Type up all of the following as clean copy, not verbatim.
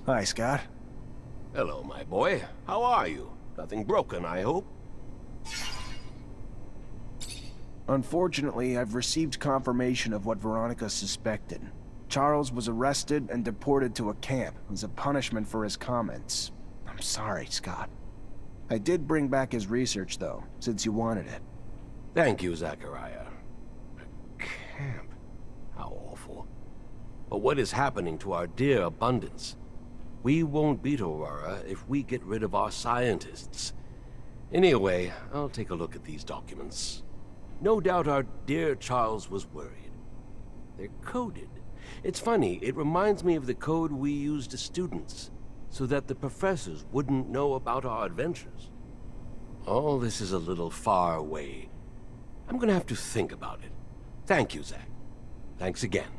Hi, Scott. Hello, my boy. How are you? Nothing broken, I hope? Unfortunately, I've received confirmation of what Veronica suspected. Charles was arrested and deported to a camp as a punishment for his comments. I'm sorry, Scott. I did bring back his research, though, since you wanted it. Thank you, Zachariah. A camp? How awful. But what is happening to our dear abundance? We won't beat Aurora if we get rid of our scientists. Anyway, I'll take a look at these documents. No doubt our dear Charles was worried. They're coded. It's funny, it reminds me of the code we used as students, so that the professors wouldn't know about our adventures. All this is a little far away. I'm gonna have to think about it. Thank you, Zach. Thanks again.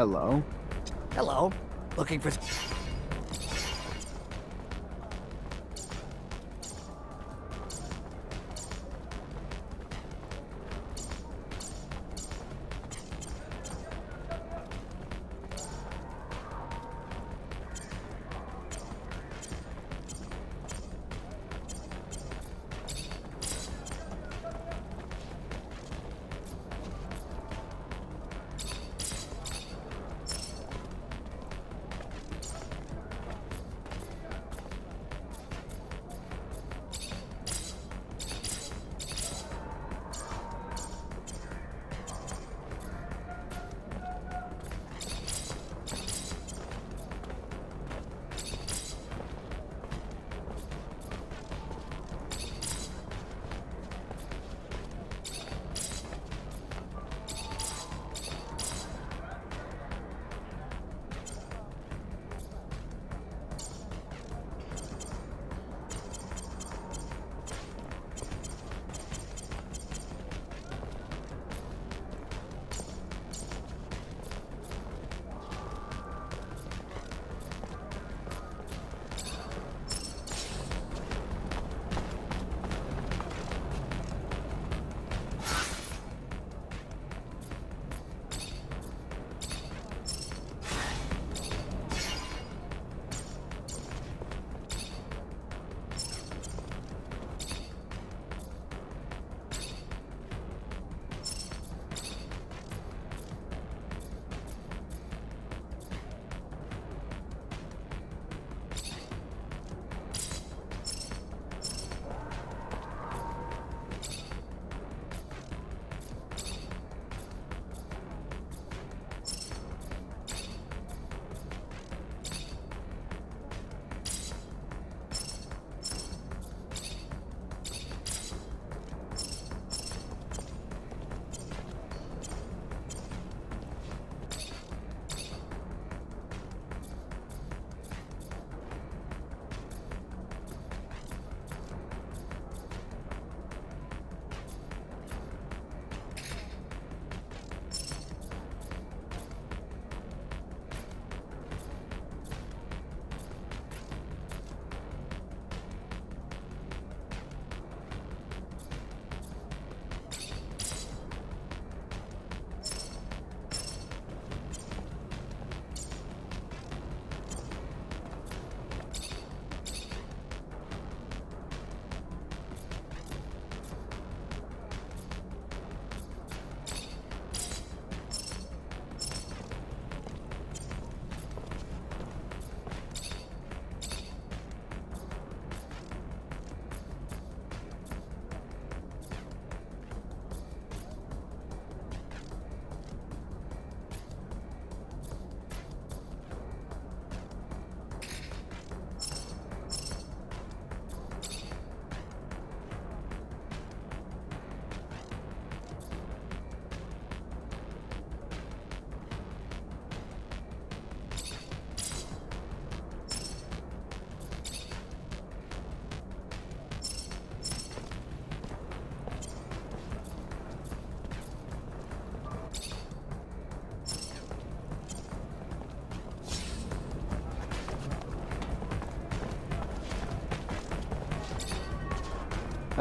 Hello? Hello. Looking for...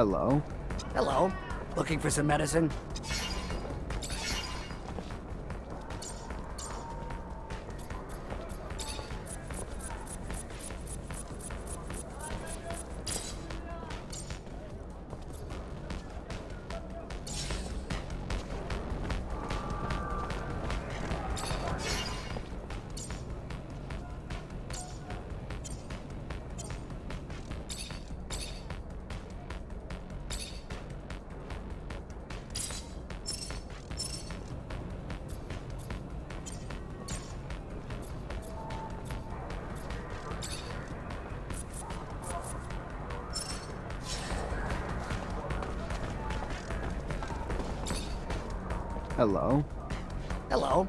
Hello? Hello. Looking for some medicine? Hello? Hello.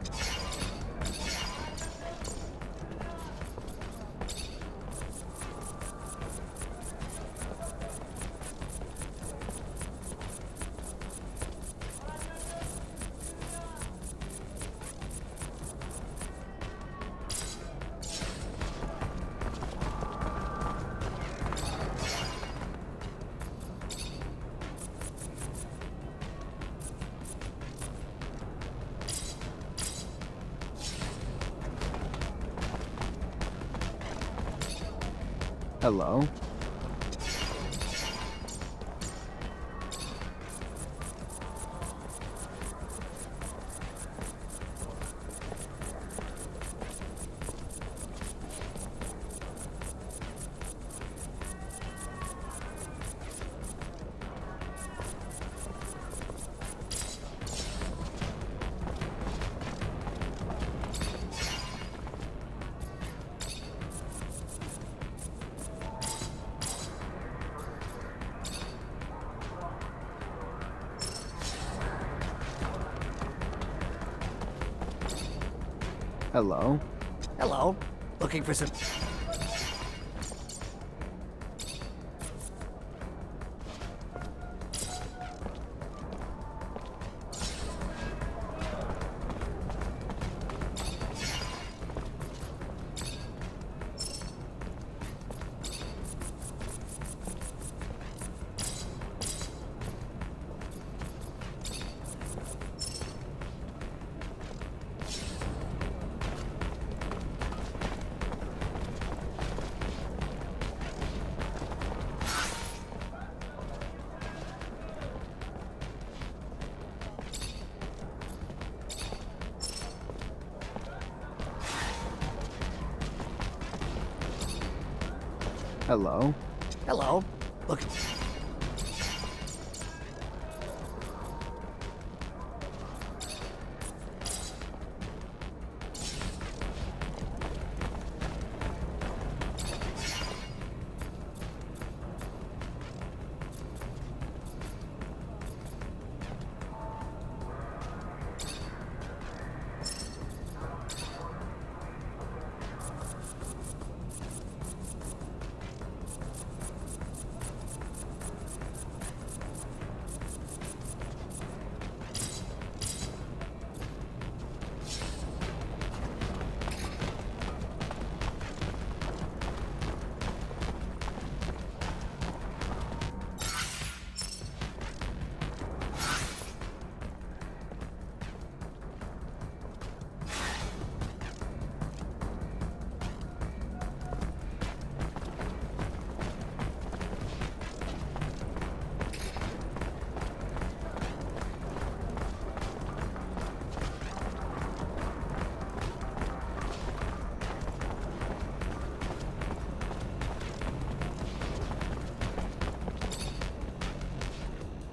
Hello? Hello? Hello. Looking for some... Hello? Hello. Look...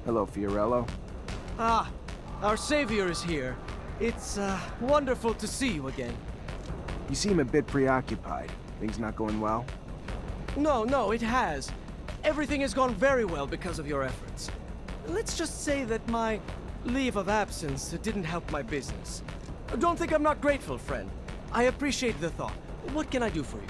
Hello, Fiorello. Ah, our savior is here. It's, wonderful to see you again. You seem a bit preoccupied. Things not going well? No, it has. Everything has gone very well because of your efforts. Let's just say that my leave of absence didn't help my business. Don't think I'm not grateful, friend. I appreciate the thought. What can I do for you?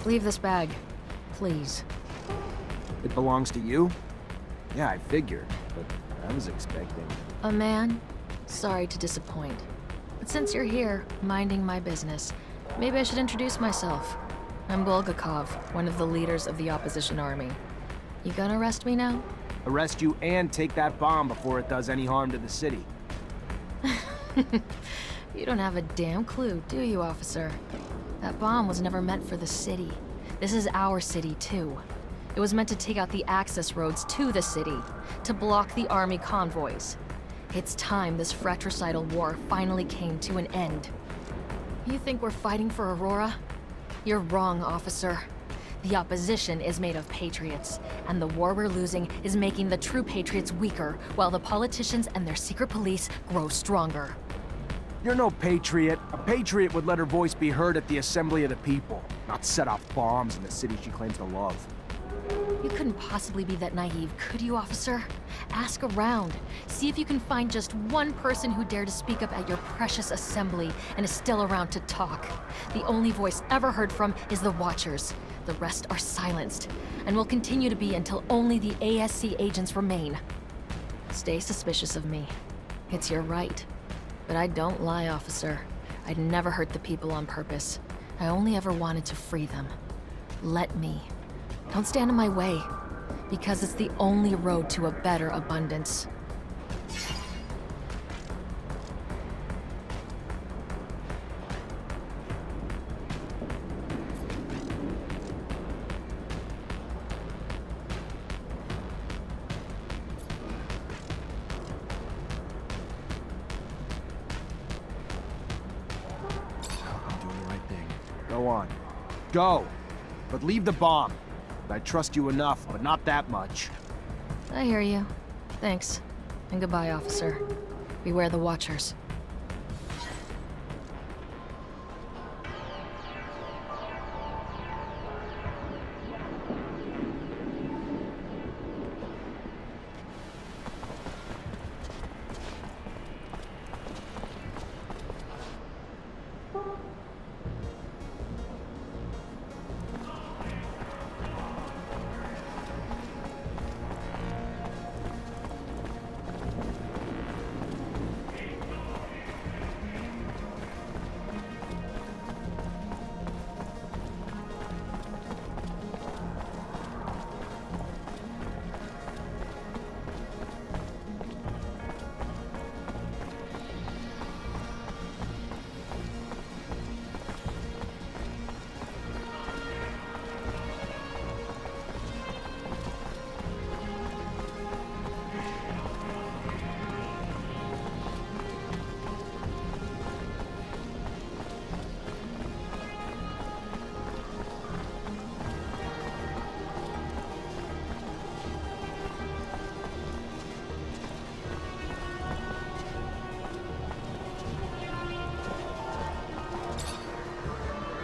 Leave this bag. Please. It belongs to you? Yeah, I figured, but I was expecting... A man? Sorry to disappoint. But since you're here, minding my business, maybe I should introduce myself. I'm Bulgakov, one of the leaders of the opposition army. You gonna arrest me now? Arrest you and take that bomb before it does any harm to the city. You don't have a damn clue, do you, officer? That bomb was never meant for the city. This is our city, too. It was meant to take out the access roads to the city, to block the army convoys. It's time this fratricidal war finally came to an end. You think we're fighting for Aurora? You're wrong, officer. The opposition is made of patriots, and the war we're losing is making the true patriots weaker, while the politicians and their secret police grow stronger. You're no patriot. A patriot would let her voice be heard at the assembly of the people, not set off bombs in the city she claims to love. You couldn't possibly be that naive, could you, officer? Ask around. See if you can find just one person who dared to speak up at your precious assembly and is still around to talk. The only voice ever heard from is the Watchers. The rest are silenced, and will continue to be until only the ASC agents remain. Stay suspicious of me. It's your right. But I don't lie, officer. I'd never hurt the people on purpose. I only ever wanted to free them. Let me. Don't stand in my way, because it's the only road to a better abundance. I'm doing the right thing. Go on. Go! But leave the bomb. I trust you enough, but not that much. I hear you. Thanks. And goodbye, officer. Beware the Watchers.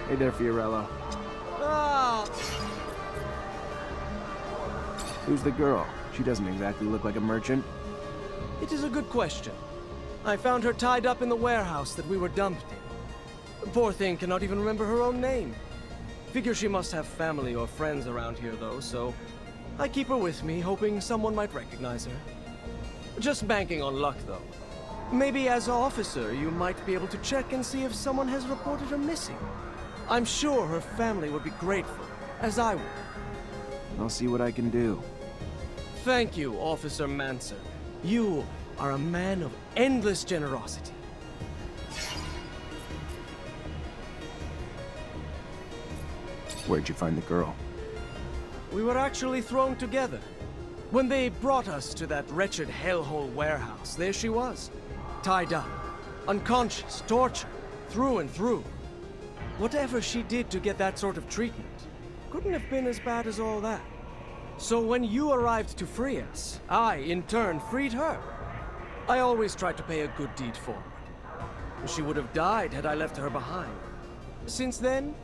Hey there, Fiorello. Ah! Who's the girl? She doesn't exactly look like a merchant. It is a good question. I found her tied up in the warehouse that we were dumped in. The poor thing cannot even remember her own name. Figure she must have family or friends around here, though, so I keep her with me, hoping someone might recognize her. Just banking on luck, though. Maybe as an officer, you might be able to check and see if someone has reported her missing. I'm sure her family would be grateful, as I would. I'll see what I can do. Thank you, Officer Mancer. You are a man of endless generosity. Where'd you find the girl? We were actually thrown together. When they brought us to that wretched hellhole warehouse, there she was. Tied up, unconscious, tortured, through and through. Whatever she did to get that sort of treatment couldn't have been as bad as all that. So when you arrived to free us, I, in turn, freed her. I always tried to pay a good deed forward. She would have died had I left her behind. Since then,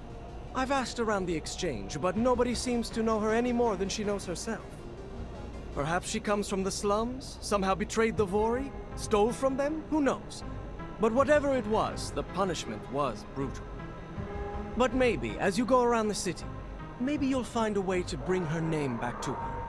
I've asked around the exchange, but nobody seems to know her any more than she knows herself. Perhaps she comes from the slums, somehow betrayed the Vori, stole from them, who knows? But whatever it was, the punishment was brutal. But maybe, as you go around the city, maybe you'll find a way to bring her name back to her.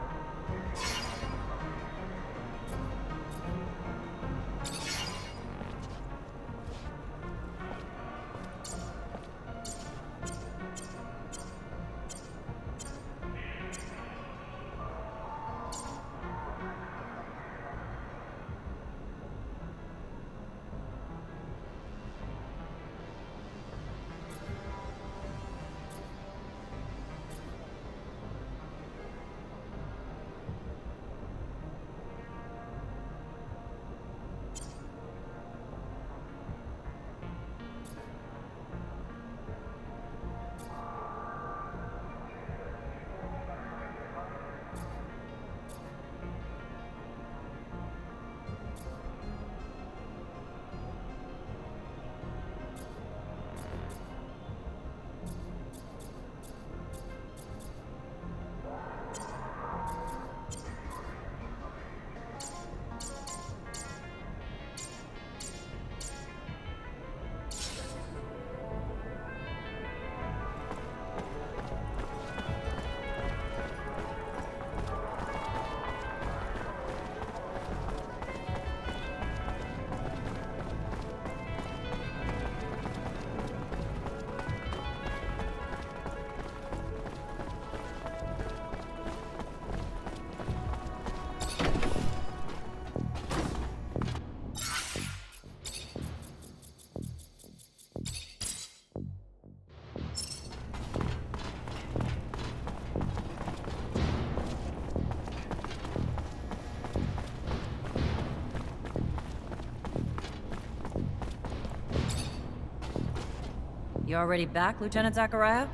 You already back, Lieutenant Zachariah?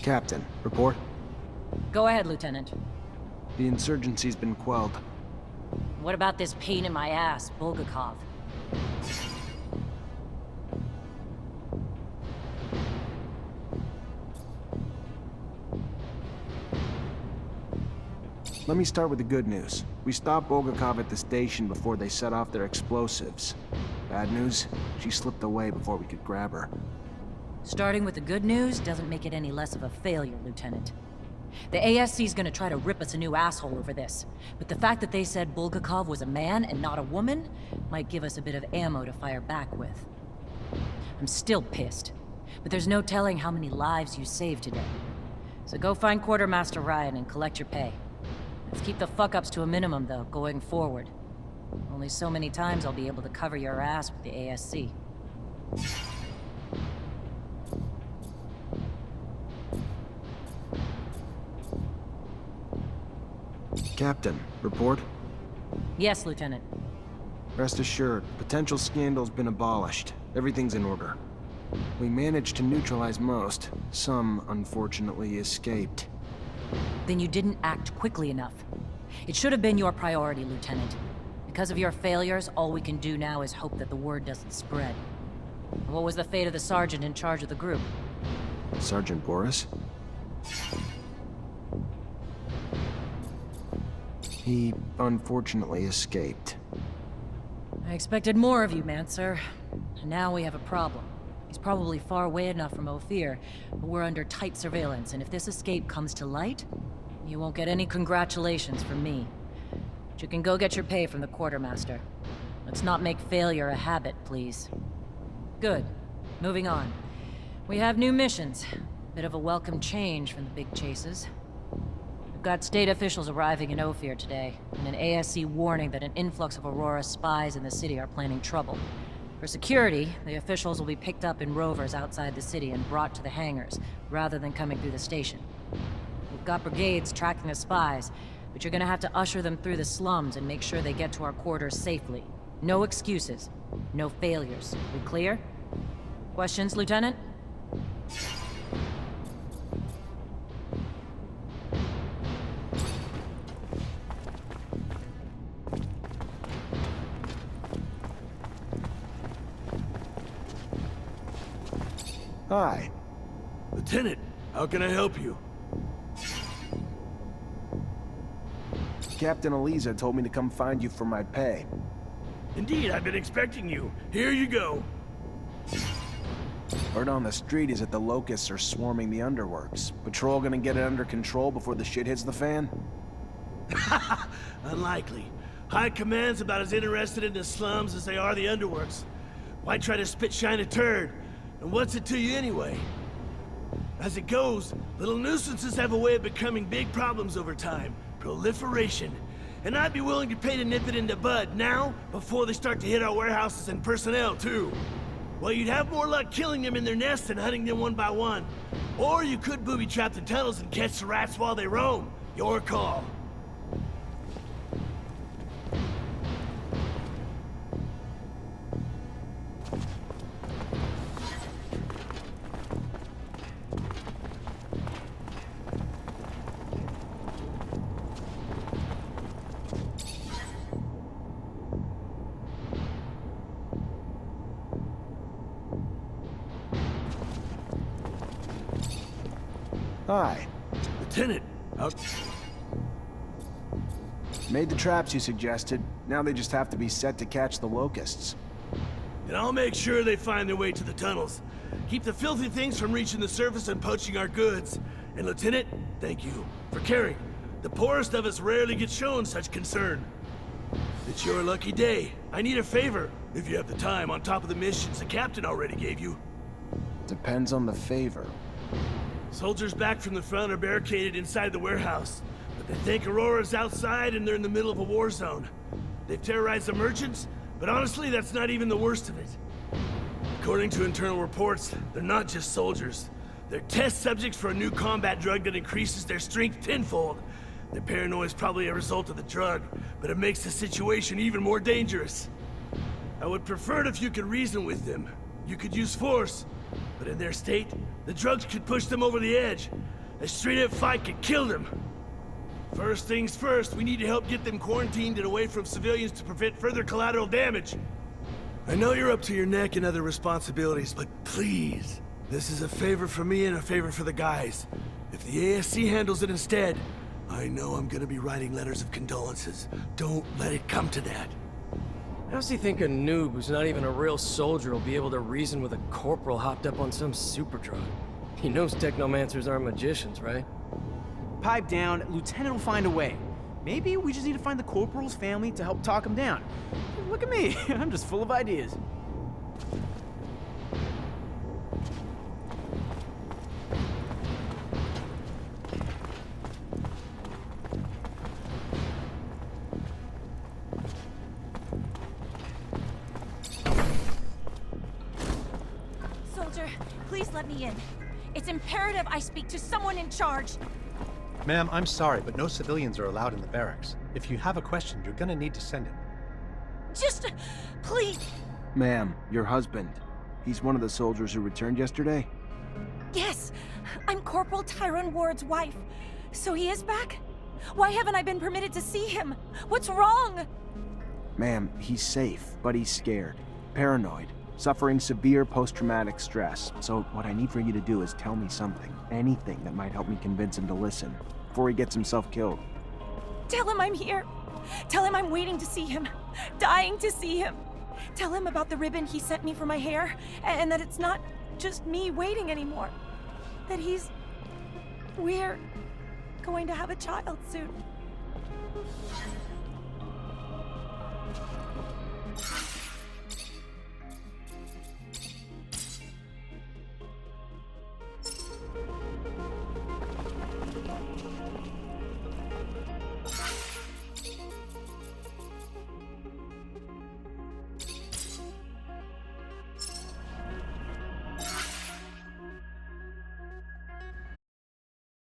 Captain, report. Go ahead, Lieutenant. The insurgency's been quelled. What about this pain in my ass, Bulgakov? Let me start with the good news. We stopped Bulgakov at the station before they set off their explosives. Bad news? She slipped away before we could grab her. Starting with the good news doesn't make it any less of a failure, Lieutenant. The ASC's gonna try to rip us a new asshole over this, but the fact that they said Bulgakov was a man and not a woman might give us a bit of ammo to fire back with. I'm still pissed, but there's no telling how many lives you saved today. So go find Quartermaster Ryan and collect your pay. Let's keep the fuck-ups to a minimum, though, going forward. Only so many times I'll be able to cover your ass with the ASC. Captain, report. Yes, Lieutenant. Rest assured, potential scandal's been abolished. Everything's in order. We managed to neutralize most. Some, unfortunately, escaped. Then you didn't act quickly enough. It should have been your priority, Lieutenant. Because of your failures, all we can do now is hope that the word doesn't spread. What was the fate of the sergeant in charge of the group? Sergeant Boris? He, unfortunately, escaped. I expected more of you, Mancer. And now we have a problem. He's probably far away enough from Ophir, but we're under tight surveillance, and if this escape comes to light, you won't get any congratulations from me. But you can go get your pay from the quartermaster. Let's not make failure a habit, please. Good. Moving on. We have new missions. Bit of a welcome change from the big chases. We've got state officials arriving in Ophir today, and an ASC warning that an influx of Aurora spies in the city are planning trouble. For security, the officials will be picked up in rovers outside the city and brought to the hangars, rather than coming through the station. We've got brigades tracking the spies, but you're gonna have to usher them through the slums and make sure they get to our quarters safely. No excuses. No failures. We clear? Questions, Lieutenant? Hi. Lieutenant, how can I help you? Captain Eliza told me to come find you for my pay. Indeed, I've been expecting you. Here you go. Word on the street is that the locusts are swarming the underworks. Patrol gonna get it under control before the shit hits the fan? Unlikely. High Command's about as interested in the slums as they are the underworks. Why try to spit-shine a turd? And what's it to you anyway? As it goes, little nuisances have a way of becoming big problems over time. Proliferation. And I'd be willing to pay to nip it in the bud now, before they start to hit our warehouses and personnel, too. Well, you'd have more luck killing them in their nests than hunting them one by one. Or you could booby-trap the tunnels and catch the rats while they roam. Your call. Hi. Lieutenant, Made the traps you suggested. Now they just have to be set to catch the locusts. and I'll make sure they find their way to the tunnels. Keep the filthy things from reaching the surface and poaching our goods. And Lieutenant, thank you for caring. The poorest of us rarely get shown such concern. It's your lucky day. I need a favor, if you have the time, on top of the missions the captain already gave you. Depends on the favor. Soldiers back from the front are barricaded inside the warehouse, but they think Aurora's outside and they're in the middle of a war zone. They've terrorized the merchants, but honestly, that's not even the worst of it. According to internal reports, they're not just soldiers. They're test subjects for a new combat drug that increases their strength tenfold. Their paranoia is probably a result of the drug, but it makes the situation even more dangerous. I would prefer it if you could reason with them. You could use force, but in their state, the drugs could push them over the edge. A straight-up fight could kill them. First things first, we need to help get them quarantined and away from civilians to prevent further collateral damage. I know you're up to your neck in other responsibilities, but please, this is a favor for me and a favor for the guys. If the ASC handles it instead, I know I'm gonna be writing letters of condolences. Don't let it come to that. How's he think a noob who's not even a real soldier will be able to reason with a corporal hopped up on some super drug? He knows Technomancers aren't magicians, right? Pipe down, Lieutenant will find a way. Maybe we just need to find the corporal's family to help talk him down. Look at me, I'm just full of ideas. Soldier, please let me in. It's imperative I speak to someone in charge. Ma'am, I'm sorry, but no civilians are allowed in the barracks. If you have a question, you're gonna need to send him. Just, please. Ma'am, your husband. He's one of the soldiers who returned yesterday? Yes, I'm Corporal Tyrone Ward's wife. So he is back? Why haven't I been permitted to see him? What's wrong? Ma'am, he's safe, but he's scared. Paranoid. Suffering severe post-traumatic stress. So what I need for you to do is tell me something. Anything that might help me convince him to listen. Before he gets himself killed. Tell him I'm here. Tell him I'm waiting to see him. Dying to see him. Tell him about the ribbon he sent me for my hair. And that it's not just me waiting anymore. That we're going to have a child soon.